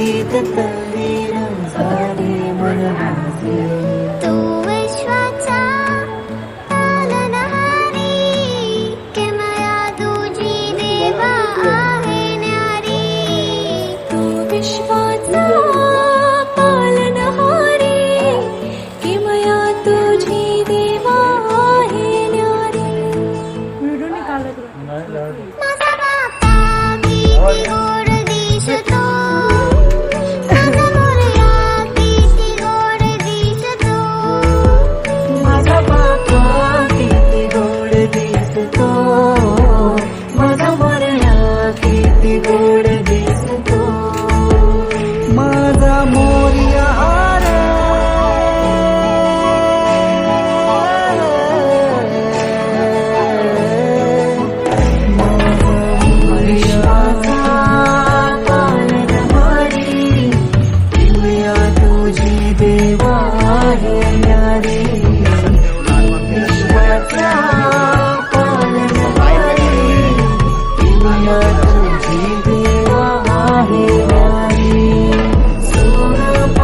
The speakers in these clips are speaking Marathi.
गीत तल्लीन झाले मन माझे. तू विश्वाचा पालनहारी, किमया तुझी देवा आहे न्यारी. तू विश्वाचा पालनहारी, किमया तुझी देवा आहे न्यारी. माझा बाप्पा किती गोड दिसतो, माझा मोरया किती गोड दिसतो. माझा बाप्पा किती गोड दिसतो, माझा मोरया किती गोड दिसतो. माझा मोरया रे, माझा मोरयाचा पालनहारी, किमया तुझी देवा आहे न्यारी. विश्वाचा पालनहारी, किमया तुझी देवा आहे न्यारी. सोनं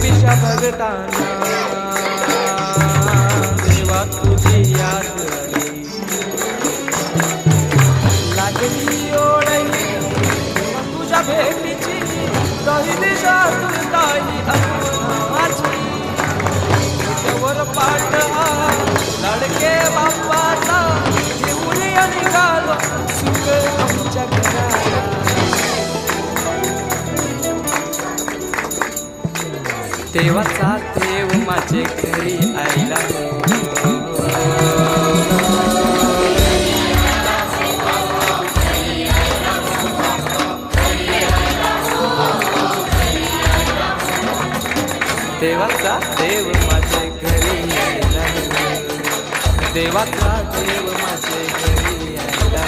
पिशा भगताना देवा तुझी याद आली. लागली ओढई तुझ्या भेटीची काही दिशा तुरताई माझी वर पाठ लडके बाप्पाचा घेऊन निघालो सुख आमच्या घराला. देवाचा देव माझे घरी आईला देवाचा देव माझे घरी आईला. देवाचा देव माझे घरी आईला.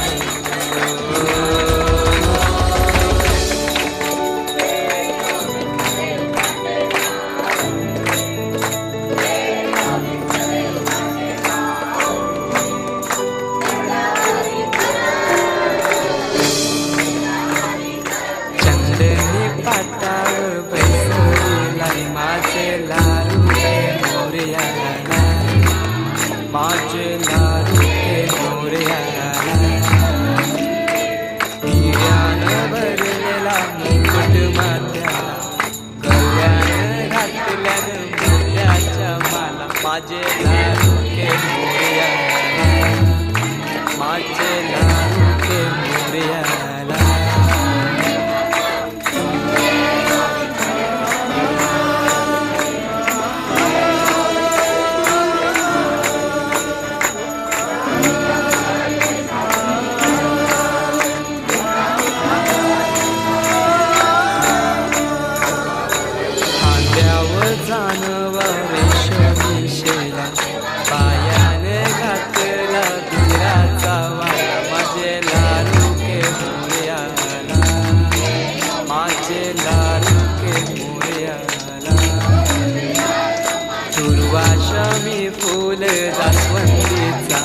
चंदनी पाटावर बैसविलाई माझे लाडके मोरयाला. माझे लाडके मोरयाला. हिऱ्यानं भरलेला मुकुट माथ्याला गव्यानं घातल्यानं मोत्याच्या माला. माझे लाडके मोरयाला. माझे लाडके मोरयाला. रेशमीशेला पायाने घातला बिराचा वाला. माझे लाडके मोरयाला. माझे लाडके मोरयाला. दुर्वाशमी फूल जास्वंदीचा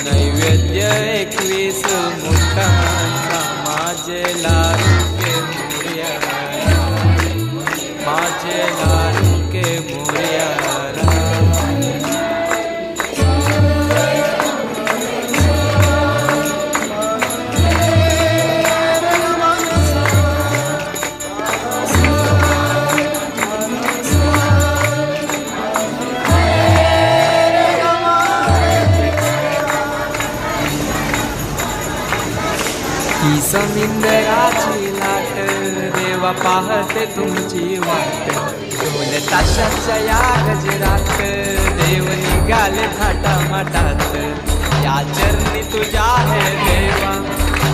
नैवेद्य 21 मुखांचा. माझे लाडके मोरयाला. माझे लाडके मोरयाला. ही समिंदराची लाट देवा पाहते तुमची वाट. ढोल ताशाच्या या गजरात देव निघाले थाटामाटात. या चरणी तुझ्या हे देवा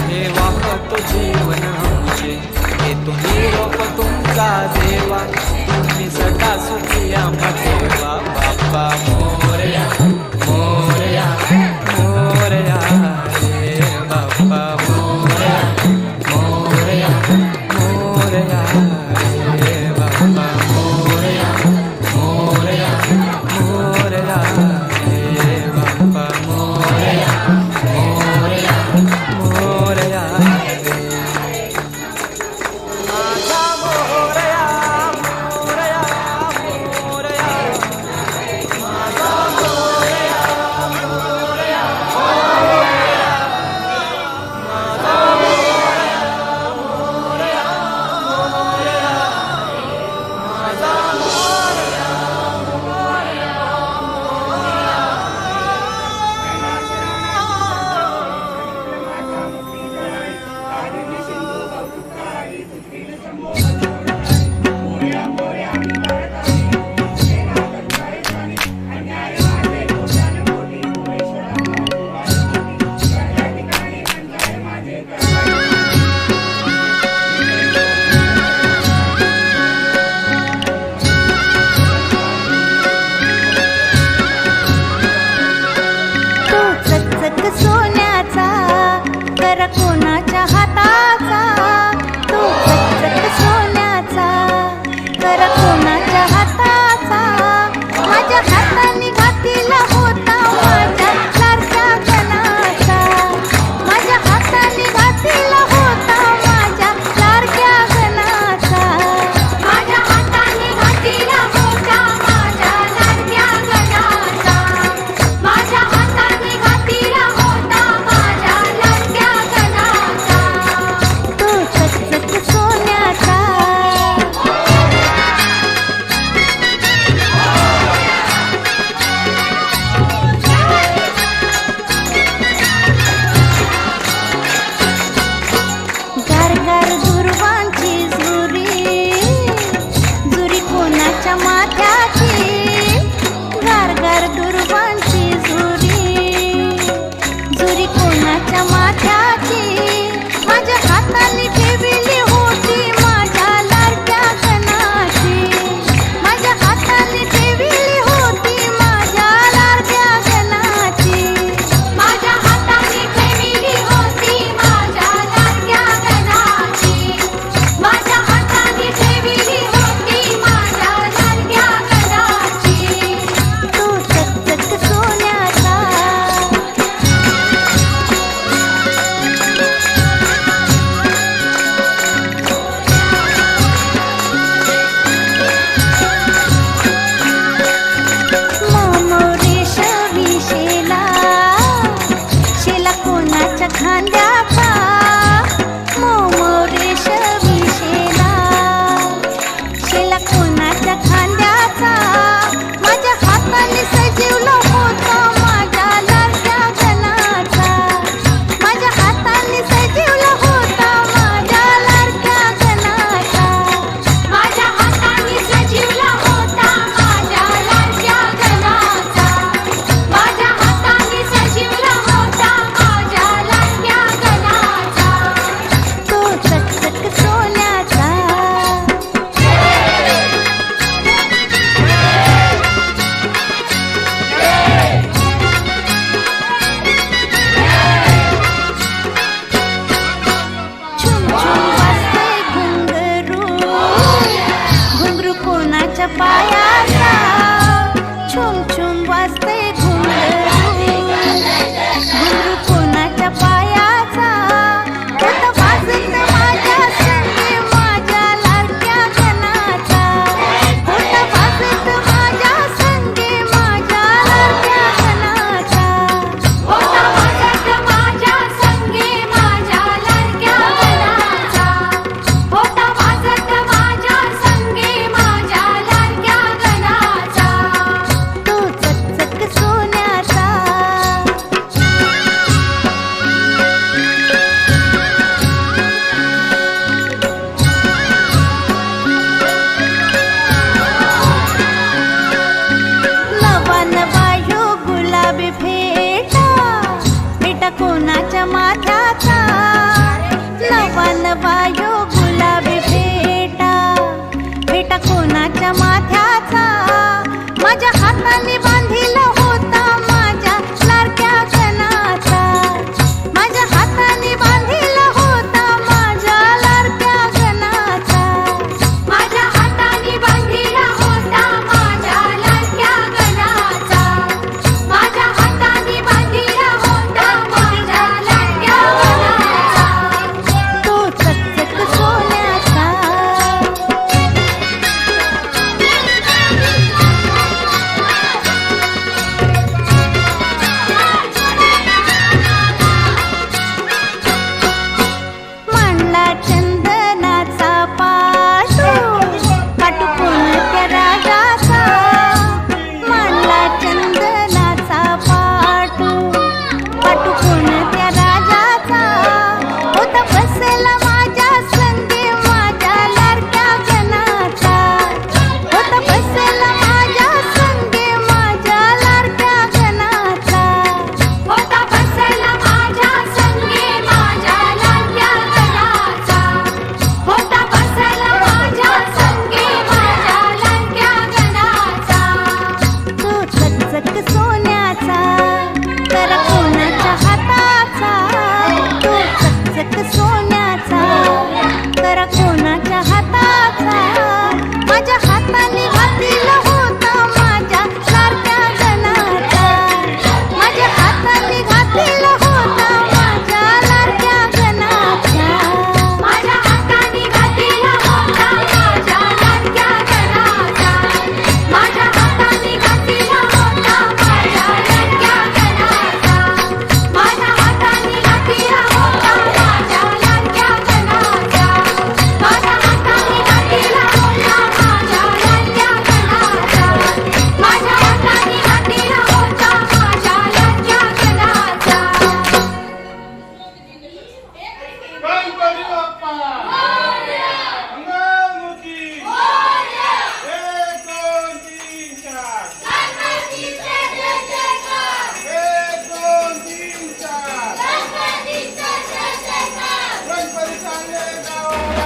हे वाहतो जीवन आमचे. हे तुम्ही रोप तुमचा देवा तुम्ही सदा सुखी आम्हा ठेवा. बाप्पा मोरया मोरया मोरया रे बाप्पा मोरया मोरया मोरया रे बाप्पा मोरया मोरया मोरया रे बाप्पा मोरया मोरया मोरया रे. माझा मोरया कोणाच्या पायाचा छुम छुम वाजते घुंगरू घुंगरू कोणाच्या पायाचा होत वाजत माझ्या संगे माझ्या लाडक्या गणाचा होत वाजत माझ्या संगे माझ्या लाडक्या गणाचा होत वाजत माझ्या संगे माझ्या लाडक्या गणाचा होत वाजत माझ्या संगे माझ्या लाडक्या गणाचा तो चकचक सोन्याचा नवा नवा यो गुलाबी फेटा फेटा कोणाच्या माथ्याचा नवा नवा यो गुलाबी फेटा फेटा कोणाच्या माथ्याचा माझ्या हाताने बांधिला होता माझ्या लाडक्या गणाचा माझ्या हाताने बांधिला होता माझ्या लाडक्या गणाचा माझ्या हाताने बांधिला होता माझ्या लाडक्या गणाचा माझ्या हाताने बांधिला होता माझ्या लाडक्या गणाचा तो चकचक सोन्याचा मांडला चंदनाचा पाटू पाटू कोणत्या राजाचा मांडला चंदनाचा पाटू पाटू कोणत्या राजाचा होता बसला माझ्या संगे माझ्या लाडक्या गणाचा होता बसला माझ्या संगे माझ्या लाडक्या गणाचा होता बसला माझ्या संगे माझ्या लाडक्या गणाचा होता बसला माझ्या संगे माझ्या लाडक्या गणाचा तो चकचक सोन्याचा तर कोणाच्या हाताचा तो चकचक सोन्याचा तर कोणाच्या हाताचा माझ्या हाताने घातला होता माझ्या लाडक्या गणाचा माझ्या हाताने घातला होता माझ्या लाडक्या गणाचा माझ्या हाताने घातला होता माझ्या लाडक्या गणाचा माझ्या हाताने घातला होता माझ्या लाडक्या गणाचा माझ्या हाताने घातला होता माझ्या लाडक्या गणाचा माझ्या हाताने घातला होता माझ्या लाडक्या गणाचा माझ्या हाताने घातला होता माझ्या लाडक्या गणाचा गणपती बाप्पा मंगलमूर्ती एक दोन तीन चार एक दोन तीन चार गणपती चालले गावाला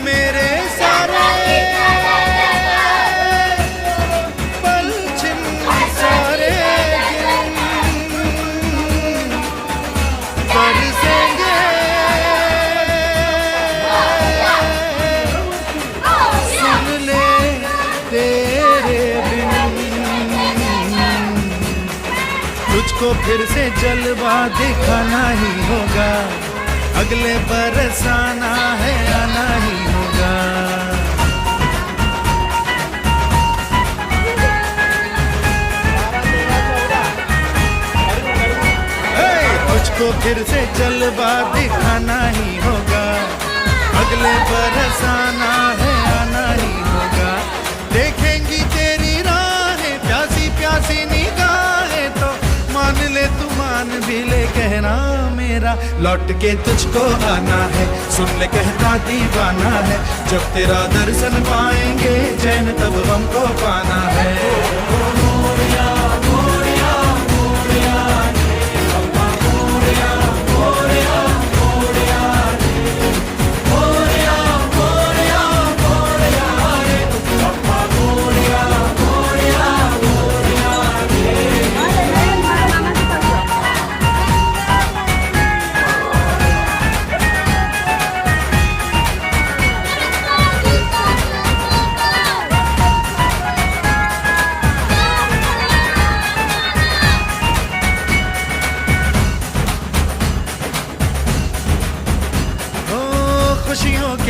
मेरे सारे पल छिन सारे बरसेंगे सुन ले तेरे बिन तुझको फिर से जलवा दिखाना ही होगा अगले बरस आना है आना ही होगा तुझको फिर से जलवा दिखाना ही होगा अगले बरस आना है आना ही होगा देखेंगी तेरी राहें प्यासी प्यासी निगाहें तो मान ले तू मान भी ले कहना मेरा लौट के तुझको आना है सुन ले कहता दीवाना है जब तेरा दर्शन पाएंगे चैन तब हमको पाना है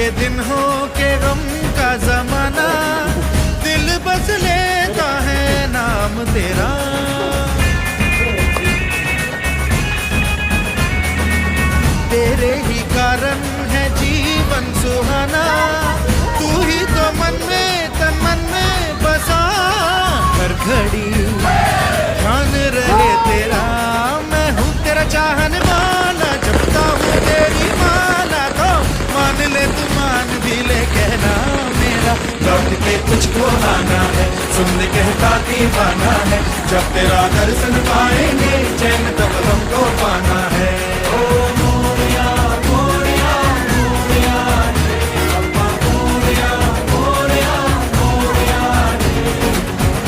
ये दिन हो के गम का जमाना, दिल बस लेता है नाम तेरा। तेरे ही कारण है जीवन सुहाना, तू ही तो मन में तन मन में बसा। हर घड़ी ध्यान रहे तेरा, मैं हूँ तेरा चाहने वाला, जपता हूँ तेरी माला। तो मान ले तू मान भी ले, कहना मेरा लौट के तुझको आना है, सुन ले कहता दीवाना है। जब तेरा दर्शन पाएंगे चैन तब हमको पाना है। ओ मोरिया मोरिया मोरिया रे, अप्पा मोरिया मोरिया मोरिया रे,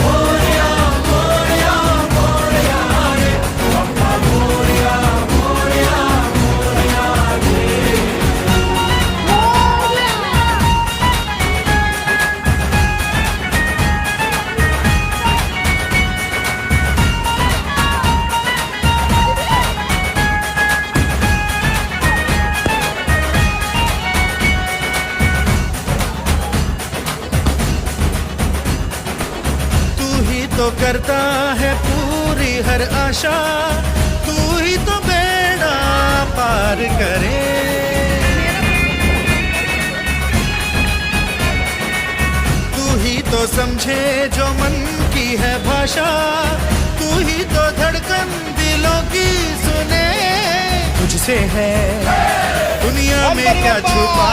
मोरिया मोरिया मोरिया रे, अप्पा मोरिया मोरिया मोरिया रे। तो करता है पूरी हर आशा, तू ही तो बेड़ा पार करे। तू ही तो समझे जो मन की है भाषा, तू ही तो धड़कन दिलों की सुने। तुझसे है दुनिया में क्या छुपा,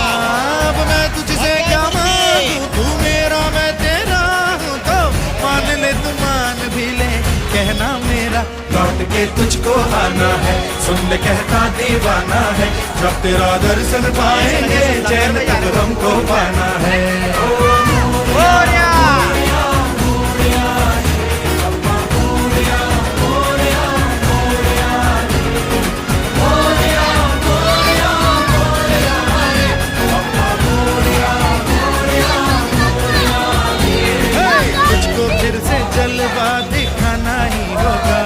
अब मैं तुझसे क्या मांगू, तू मेरा मैं तेरा हूँ। तो मान ले तू मान भी ले, कहना मेरा लौट के तुझको आना है, सुन ले कहता दीवाना है। जब तेरा दर्शन पाएंगे चैन तक हमको पाना है। ओ मोरिया मोरिया रे, अप्पा मोरिया मोरिया मोरिया रे, मोरिया मोरिया मोरिया रे, अप्पा मोरिया मोरिया मोरिया रे। तुझको फिर से जलवा दिखाना ही होगा,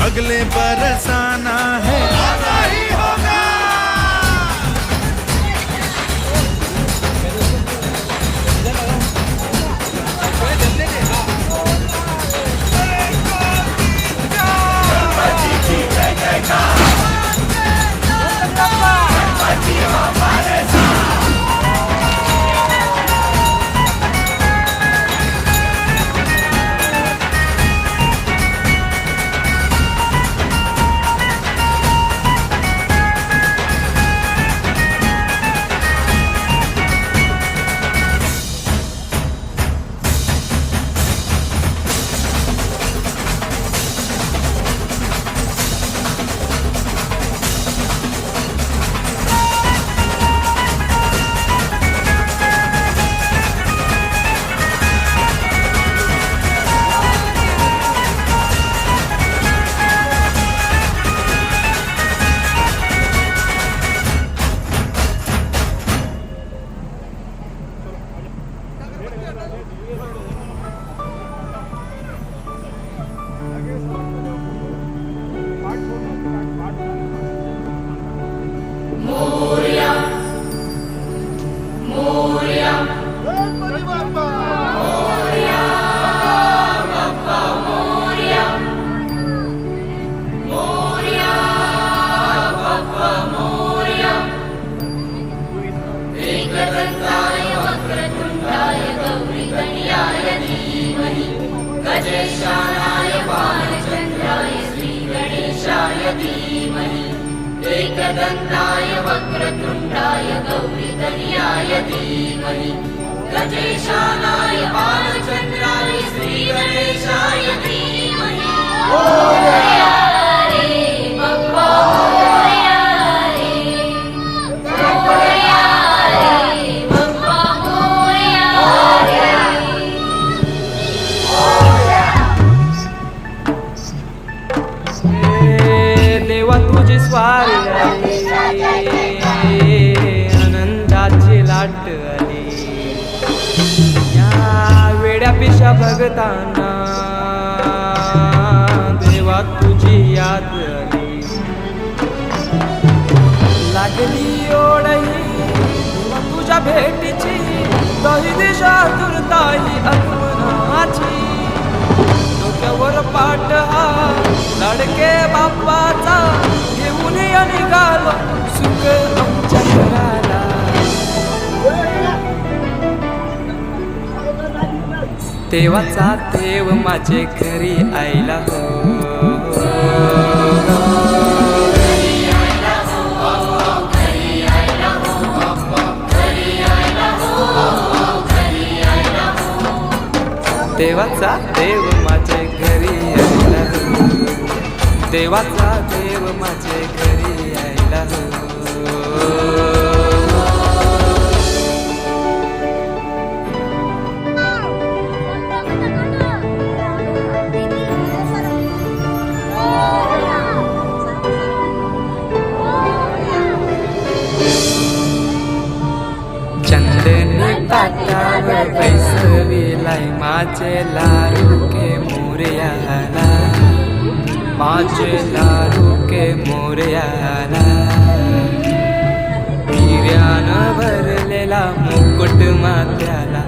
अगले बरस आना है, आना ही होगा। एकदन्ताय वक्रतुण्डाय गौरीतनयाय धीमहि, गजेशानाय बालचन्द्राय श्रीगणेशाय धीमहि। मोरया रे बप्पा मोरया रे, मोरया रे बप्पा मोरया रे। देवा तुझी स्वारी आली, आनंदाची लाट आली, या वेड्या पिशा भगतांना देवा तुझी याद आली। लागली ओढही देवा तुझ्या तुझ्या भेटीची दही दिशा तुरताई आगमनाची डोक्यावर पाट हा लाडके बाप्पाचा घेऊन या निघालो सुख आमच्या घराला देवाचा देव माझे घरी आयला हो देवाचा देव माझे घरी आयला हो देवाचा देव माझे घरी आयला हो चंदनी पाटावर बैसविलाय माझे लाडू के मोरयाला माझे लाडू के मोरयाला हिऱ्यानं भरलेला मुकुट माथ्याला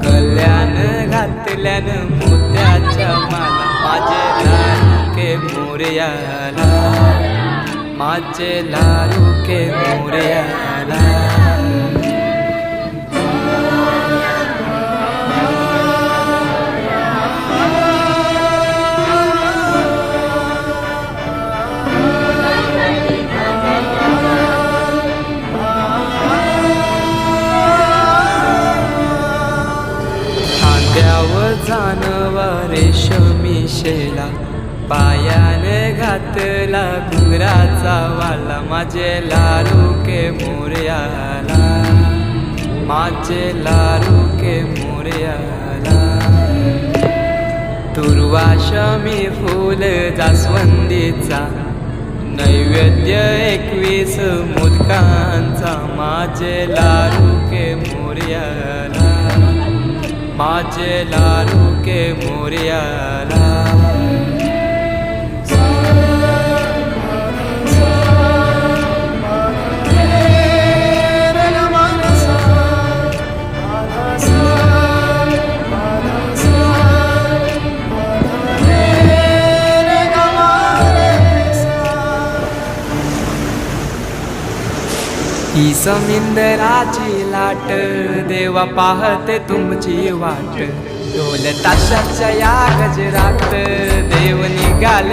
कल्याण घातल्यानं मोत्याच्या माला माझे लाडू के मोरयाला माझे लाडू के मोरयाला जानवा रेशमी शेला पायाने घातला घुंगराचा वाला माझे लाडू के मोरयाला माझे लाडू के मोरयाला दुर्वाशमी फूल जास्वंदीचा नैवेद्य 21 मोदकांचा माझे लाडू के मोरयाला माझे लाडू के मोरयाला ही समिंदराची लाट देवा पाहते तुमची वाट ढोल ताशाच्या या गजरात देव निघाले